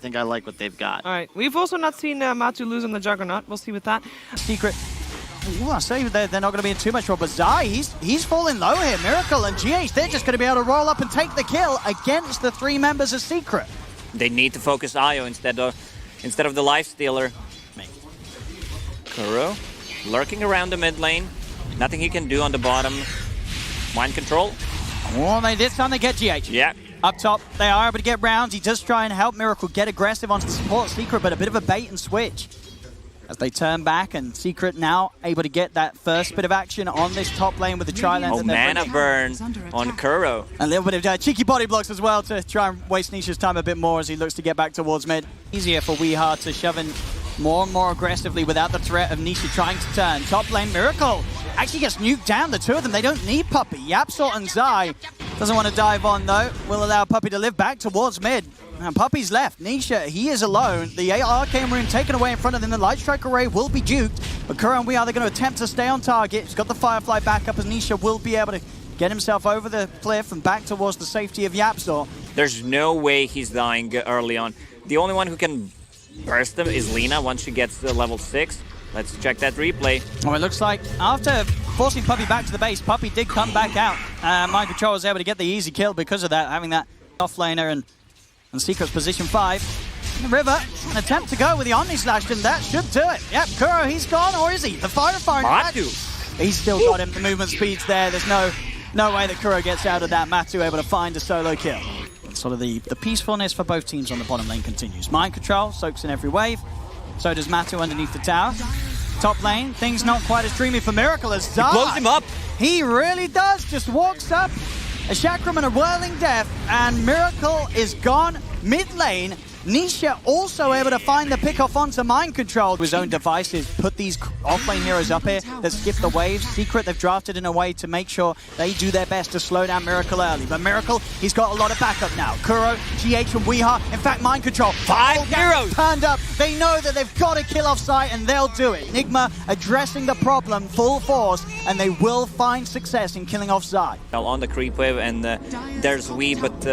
think I like what they've got. All right, we've also not seen Matu lose on the Juggernaut. We'll see with that. Secret. Well, I say they're not going to be in too much trouble, but Zai, he's falling low here. Miracle and GH, they're just going to be able to roll up and take the kill against the 3 members of Secret. They need to focus Io instead of the Lifestealer. Kuro lurking around the mid lane. Nothing he can do on the bottom. Mind control. Oh, this time they get GH. Yeah. Up top, they are able to get rounds. He does try and help Miracle get aggressive onto the support Secret, but a bit of a bait and switch. As they turn back, and Secret now able to get that first bit of action on this top lane with the tri-lane. Oh, mana burn on Kuro. A little bit of cheeky body blocks as well to try and waste Nisha's time a bit more as he looks to get back towards mid. Easier for Weeha to shove in more and more aggressively without the threat of Nisha trying to turn. Top lane, Miracle actually gets nuked down. The two of them, they don't need Puppey. Yapsor and Zai doesn't want to dive on though. Will allow Puppey to live back towards mid. And Puppey's left. Nisha, he is alone. The Arcane Rune taken away in front of them. The Light Strike Array will be duped. But Kuro and Weeha, they're going to attempt to stay on target. He's got the Firefly back up as Nisha will be able to get himself over the cliff and back towards the safety of Yapsor. There's no way he's dying early on. The only one who can burst him is Lina once she gets to level 6. Let's check that replay. Oh, it looks like after forcing Puppey back to the base, Puppey did come back out. Mind Control was able to get the easy kill because of that, having that offlaner and Secret's position 5. In the river, an attempt to go with the Omni Slash, and that should do it. Yep, Kuro, he's gone, or is he? The Firefighter. He's still got him. The movement speed's there. There's no way that Kuro gets out of that. Matu able to find a solo kill. Sort of the peacefulness for both teams on the bottom lane continues. Mind Control soaks in every wave. So does Matu underneath the tower. Top lane, things not quite as dreamy for Miracle as Zai. He blows him up. He really does. Just walks up. A Chakram and a Whirling Death, and Miracle is gone mid lane. Nisha also able to find the pick-off onto Mind Control. His own devices put these off-lane heroes up here that skip the waves. Secret, they've drafted in a way to make sure they do their best to slow down Miracle early. But Miracle, he's got a lot of backup now. Kuro, GH and Weeha, in fact, Mind Control. 5 heroes turned up. They know that they've got to kill off sight, and they'll do it. Nigma addressing the problem full force, and they will find success in killing off Zai. On the creep wave, and there's Wee, but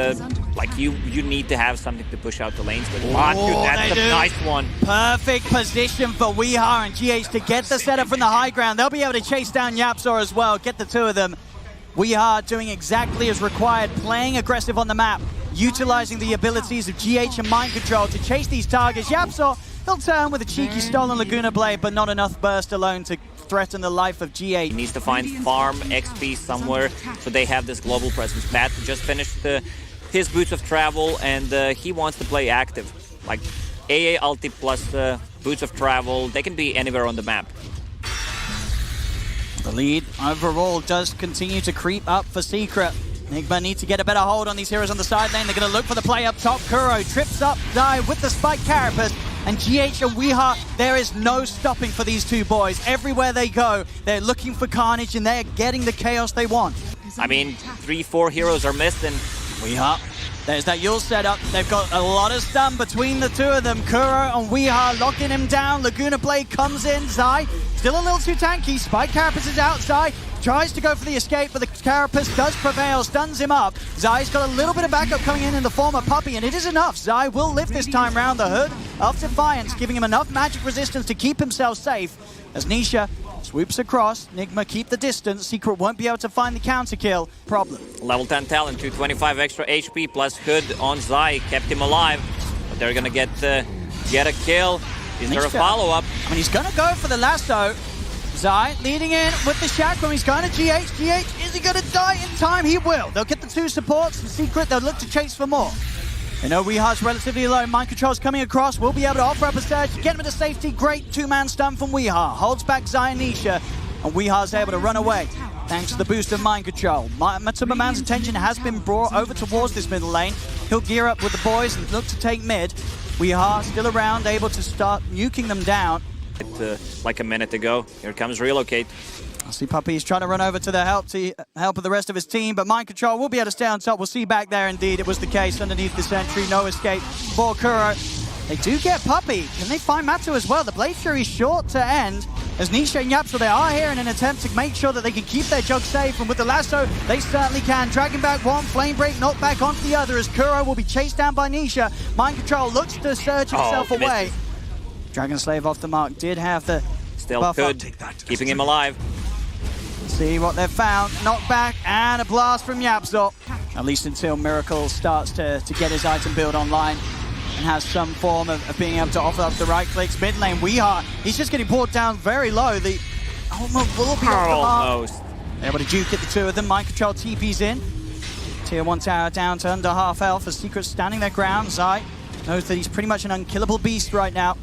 like you need to have something to push out the lanes. But Matu, that's a nice one. Perfect position for Weeha and GH to get the setup from the high ground. They'll be able to chase down Yapsor as well, get the two of them. Weeha doing exactly as required, playing aggressive on the map, utilizing the abilities of GH and Mind Control to chase these targets. Yapsor, he'll turn with a cheeky stolen Laguna Blade, but not enough burst alone to threaten the life of GH. He needs to find farm XP somewhere so they have this global presence. Matt just finished his Boots of Travel, and he wants to play active. Like AA ulti plus Boots of Travel, they can be anywhere on the map. The lead overall does continue to creep up for Secret. Nigma need to get a better hold on these heroes on the side lane. They're going to look for the play up top. Kuro trips up, Zai with the Spike Carapace. And GH and Weeha, there is no stopping for these two boys. Everywhere they go, they're looking for carnage and they're getting the chaos they want. I mean, 3-4 heroes are missing. Weeha, there's that Yule setup. They've got a lot of stun between the two of them. Kuro and Weeha locking him down. Laguna Blade comes in. Zai, still a little too tanky. Spike Carapace is out. Zai tries to go for the escape, but the Carapace does prevail, stuns him up. Zai's got a little bit of backup coming in the form of Puppey, and it is enough. Zai will live this time round. The Hood of Defiance, giving him enough magic resistance to keep himself safe. As Nisha swoops across, Nigma keep the distance. Secret won't be able to find the counter kill. Problem. Level 10 talent, 225 extra HP plus Hood on Zai, kept him alive. But they're gonna get a kill. Is there a follow-up? I mean, he's gonna go for the lasso. Zai leading in with the Chakram. He's going to GH. GH, is he going to die in time? He will. They'll get the two supports. The Secret, they'll look to chase for more. They know Weeha's relatively alone. Mind Control's coming across. We'll be able to offer up a surge. Get him into safety. Great two-man stun from Weeha. Holds back Zai and Nisha. And Weeha's able to run away thanks to the boost of Mind Control. Matsumaman's attention has been brought over towards this middle lane. He'll gear up with the boys and look to take mid. Weeha still around, able to start nuking them down. Like a minute ago. Here comes Relocate. I see Puppey's trying to run over to the help of the rest of his team, but Mind Control will be able to stay on top. We'll see back there, indeed, it was the case underneath the sentry. No escape for Kuro. They do get Puppey. Can they find Matu as well? The Blade Fury's short to end. as Nisha and Yapso, they are here in an attempt to make sure that they can keep their jug safe, and with the lasso, they certainly can. Dragging back one, Flame Break knocked back onto the other as Kuro will be chased down by Nisha. Mind Control looks to surge himself away. Dragon Slave off the mark, did have the Still good, keeping him alive. See what they've found. Knockback and a blast from Yapso. At least until Miracle starts to get his item build online and has some form of being able to offer up the right clicks. Mid lane, Weeha, he's just getting brought down very low. The almost will be off the mark. Almost. Able to juke at the two of them. Mind Control TP's in. Tier 1 tower down to under half health as Secret's standing their ground. Zai knows that he's pretty much an unkillable beast right now.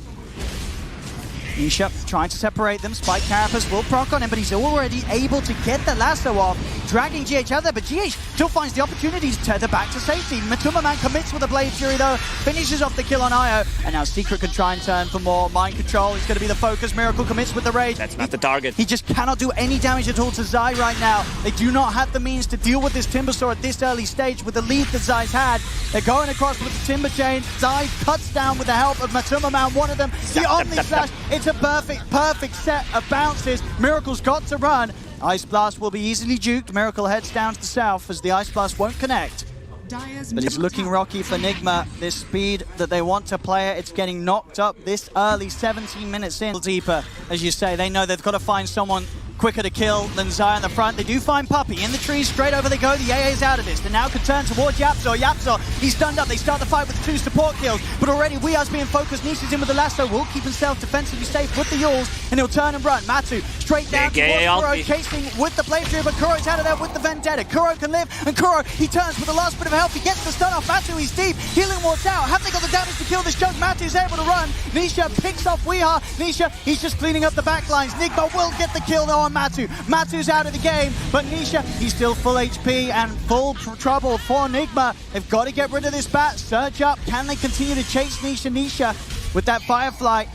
Nisha trying to separate them. Spike Carapace will proc on him, but he's already able to get the lasso off, dragging GH out there, but GH still finds the opportunity to tether back to safety. Matuma Man commits with a Blade Fury though, finishes off the kill on Io, and now Secret can try and turn for more. Mind Control is going to be the focus. Miracle commits with the Rage. That's not the target. He just cannot do any damage at all to Zai right now. They do not have the means to deal with this Timbersaw at this early stage with the lead that Zai's had. They're going across with the Timber Chain. Zai cuts down with the help of Matuma Man, one of them. The Omni Slash, it's a perfect set of bounces. Miracle's got to run. Ice Blast will be easily juked. Miracle heads down to the south as the Ice Blast won't connect. But it's looking rocky for Nigma. This speed that they want to play it, it's getting knocked up this early, 17 minutes in. Deeper, as you say, they know they've got to find someone quicker to kill than Zai in the front. They do find Puppey in the trees, straight over they go. The AA's out of this. They now can turn towards Yapso. Yapso, he's stunned up. They start the fight with 2 support kills, but already Weeha's being focused. Nisha's in with the lasso, will keep himself defensively safe with the Yules, and he'll turn and run. Matu straight down towards Kuro, chasing with the Blade Fury, but Kuro's out of there with the Vendetta. Kuro can live, and Kuro, he turns with the last bit of health. He gets the stun off Matu, he's deep. Healing Ward's out. Have they got the damage to kill this jug? Matu's able to run. Nisha picks off Weeha. Nisha, he's just cleaning up the back lines. Nigma will get the kill though on Matu. Matu's out of the game, but Nisha, he's still full HP and full trouble for Nigma. They've got to get rid of this bat. Surge up. Can they continue to chase Nisha? Nisha with that Firefly.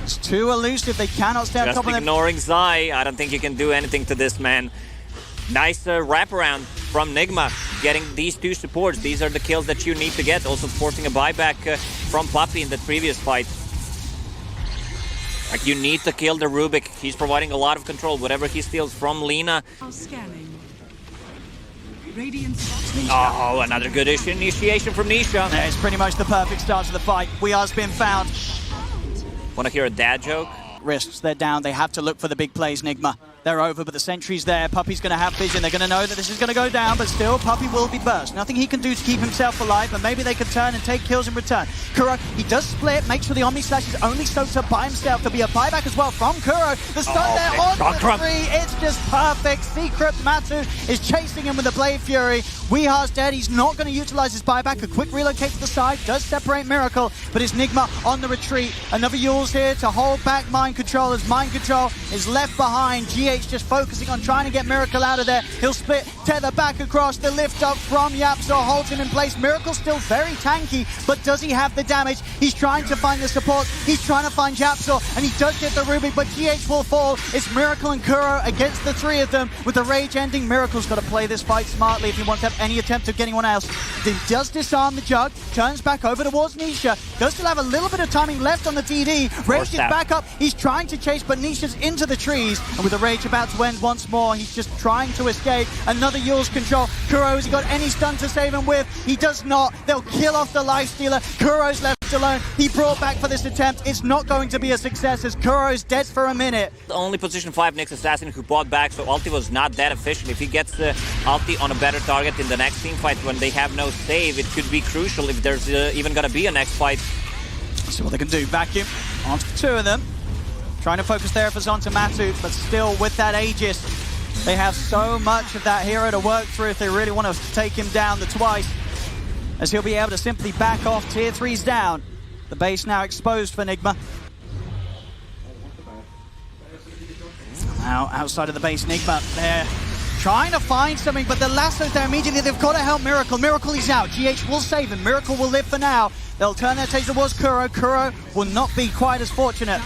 It's too elusive. They cannot stay on top of them. Just ignoring Zai. I don't think you can do anything to this man. Nice wraparound from Nigma, getting these 2 supports. These are the kills that you need to get. Also forcing a buyback from Puppey in the previous fight. Like, you need to kill the Rubik. He's providing a lot of control. Whatever he steals from Lina. Oh, another good initiation from Nisha. Yeah, it's pretty much the perfect start to the fight. Weeha's been found. Want to hear a dad joke? Risks, they're down. They have to look for the big plays, Nigma. They're over, but the sentry's there. Puppey's going to have vision. They're going to know that this is going to go down, but still, Puppey will be burst. Nothing he can do to keep himself alive, but maybe they can turn and take kills in return. Kuro, he does split. Make sure the Omni Slash is only soaked up by himself. There'll be a buyback as well from Kuro. The stun there on the 3. It's just perfect. Secret Matu is chasing him with the Blade Fury. Weeha's dead. He's not going to utilize his buyback. A quick relocate to the side does separate Miracle, but it's Nigma on the retreat. Another Yules here to hold back Mind Control as Mind Control is left behind. GH just focusing on trying to get Miracle out of there. He'll split, tether back across. The lift up from Yapso holds him in place. Miracle's still very tanky, but does he have the damage? He's trying to find the support. He's trying to find Yapso, and he does get the Rubik, but GH will fall. It's Miracle and Kuro against the 3 of them. With the Rage ending, Miracle's got to play this fight smartly if he wants to have any attempt of getting one else. He does disarm the jug, turns back over towards Nisha. Does still have a little bit of timing left on the DD. Rage is back up. He's trying to chase, but Nisha's into the trees, and with the Rage about to end once more, he's just trying to escape. Another Yules control. Kuro, has he got any stun to save him with? He does not. They'll kill off the Lifestealer. Kuro's left alone. He brought back for this attempt. It's not going to be a success as Kuro's dead for a minute. The only position 5 Nyx assassin who bought back, so ulti was not that efficient. If he gets the ulti on a better target in the next team fight when they have no save, it could be crucial if there's even gonna be a next fight. Let's see what they can do. Vacuum onto 2 of them. Trying to focus their efforts onto Matu, but still with that Aegis, they have so much of that hero to work through if they really want to take him down the twice, as he'll be able to simply back off. Tier 3's down. The base now exposed for Nigma. Now outside of the base, Nigma, they're trying to find something, but the lasso's there immediately. They've got to help Miracle. Miracle is out. GH will save him. Miracle will live for now. They'll turn their taste towards Kuro. Kuro will not be quite as fortunate.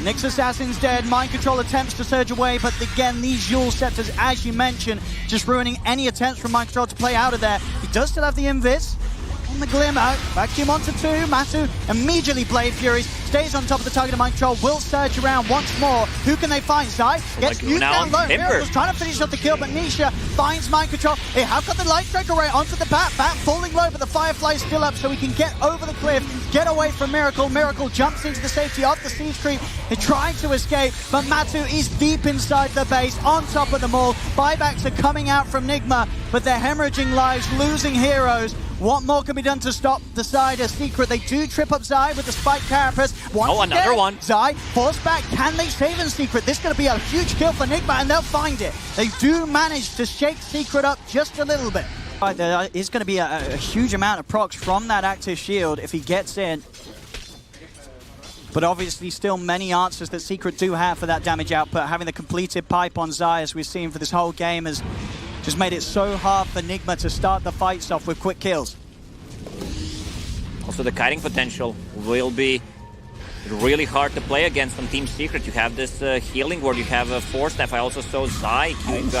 Nyx Assassin's dead. Mind Control attempts to surge away, but again, these Yule Scepters, as you mentioned, just ruining any attempts from Mind Control to play out of there. He does still have the invis. on the glimmer. Vacuum onto 2. Matu immediately Blade Furies. Stays on top of the target of Mind Control. Will surge around once more. Who can they find? Zai gets used down low. Miracle's trying to finish off the kill, but Nisha finds Mind Control. They have got the Light Strike array onto the bat. Bat falling low, but the Firefly's still up, so he can get over the cliff, get away from Miracle. Miracle jumps into the safety of the Siege Creep. They're trying to escape, but Matu is deep inside the base, on top of them all. Buybacks are coming out from Nigma, but they're hemorrhaging lives, losing heroes. What more can be done to stop the side of Secret? They do trip up Zai with the Spike Carapace. Another one. Zai forced back. Can they save in Secret? This is going to be a huge kill for Nigma, and they'll find it. They do manage to shake Secret up just a little bit. Right, there is going to be a huge amount of procs from that active shield if he gets in. But obviously still many answers that Secret do have for that damage output. Having the completed pipe on Zai, as we've seen for this whole game, has just made it so hard for Nigma to start the fights off with quick kills. Also, the kiting potential will be really hard to play against on Team Secret. You have this healing where you have a Force Staff. I also saw Zai queuing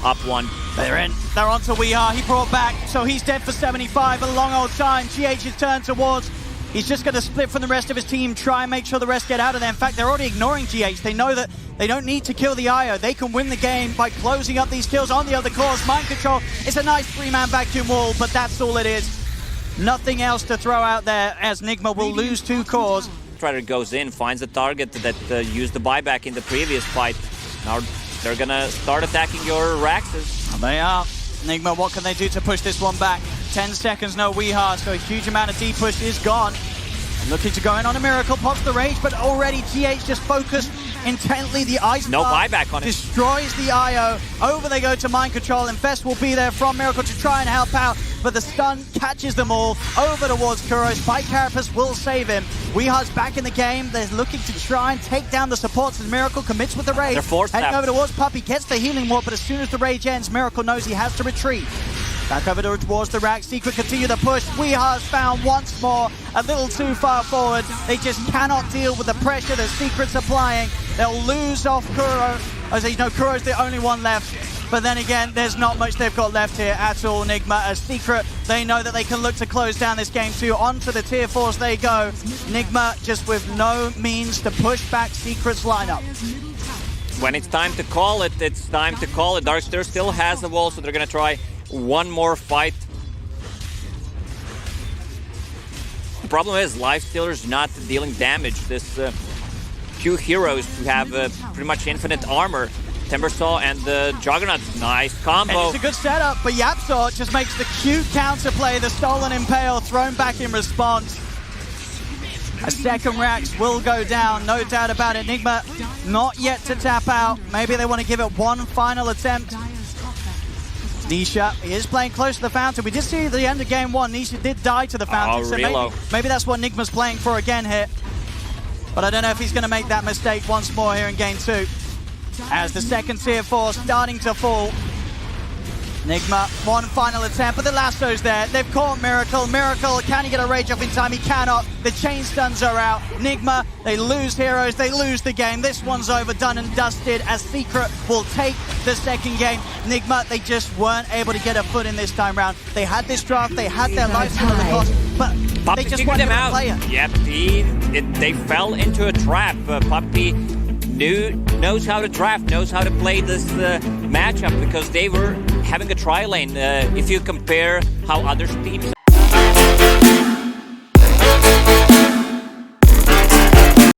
up one. They're in. They're onto Weeha. He brought back, so he's dead for 75. A long old time. GH is turned towards. He's just going to split from the rest of his team, try and make sure the rest get out of there. In fact, they're already ignoring GH. They know that they don't need to kill the IO. They can win the game by closing up these kills on the other cores. Mind Control is a nice 3-man vacuum wall, but that's all it is. Nothing else to throw out there, as Nigma will lose 2 cores. Strider goes in, finds a target that used the buyback in the previous fight. Now they're going to start attacking your Raxes. They are. Nigma, what can they do to push this one back? 10 seconds, no Weeha, so a huge amount of D-push is gone. Looking to go in on a Miracle, pops the rage, but already GH just focused intently. The Ice no Bar buyback on it. Destroys the IO. Over they go to Mind Control, and Fest will be there from Miracle to try and help out, but the stun catches them all. Over towards Kuro. Spike Carapace will save him. Weeha's back in the game. They're looking to try and take down the supports as Miracle commits with the rage. Heading over towards Puppey, gets the healing ward, but as soon as the rage ends, Miracle knows he has to retreat. Back over towards the rack. Secret continue the push. Weeha's found once more. A little too far forward. They just cannot deal with the pressure that Secret's applying. They'll lose off Kuro. As you know, Kuro's the only one left. But then again, there's not much they've got left here at all, Nigma. As Secret, they know that they can look to close down this game too. Onto the tier 4s they go. Nigma just with no means to push back Secret's lineup. When it's time to call it, it's time to call it. Darkster still has the wall, so they're going to try one more fight. The problem is Lifestealer's not dealing damage. This few heroes who have pretty much infinite armor. Timbersaw and the Juggernaut, nice combo. And it's a good setup, but Yapsaw just makes the cute counterplay, the Stolen Impale thrown back in response. A second Rax will go down, no doubt about it. Nigma not yet to tap out. Maybe they want to give it one final attempt. Nisha, he is playing close to the fountain. We did see at the end of game 1, Nisha did die to the fountain. So maybe that's what Nigma's playing for again here. But I don't know if he's going to make that mistake once more here in game 2. As the second tier 4 starting to fall. Nigma, one final attempt, but the lasso's there. They've caught Miracle. Miracle, can he get a rage off in time? He cannot. The chain stuns are out. Nigma, they lose heroes, they lose the game. This one's over, done and dusted, as Secret will take the second game. Nigma, they just weren't able to get a foot in this time round. They had this draft, they had their life at the cost, but Puppey they just weren't able to play it. Yep, they fell into a trap. Puppey knows how to draft, knows how to play this matchup, because they were having a tri lane. If you compare how other teams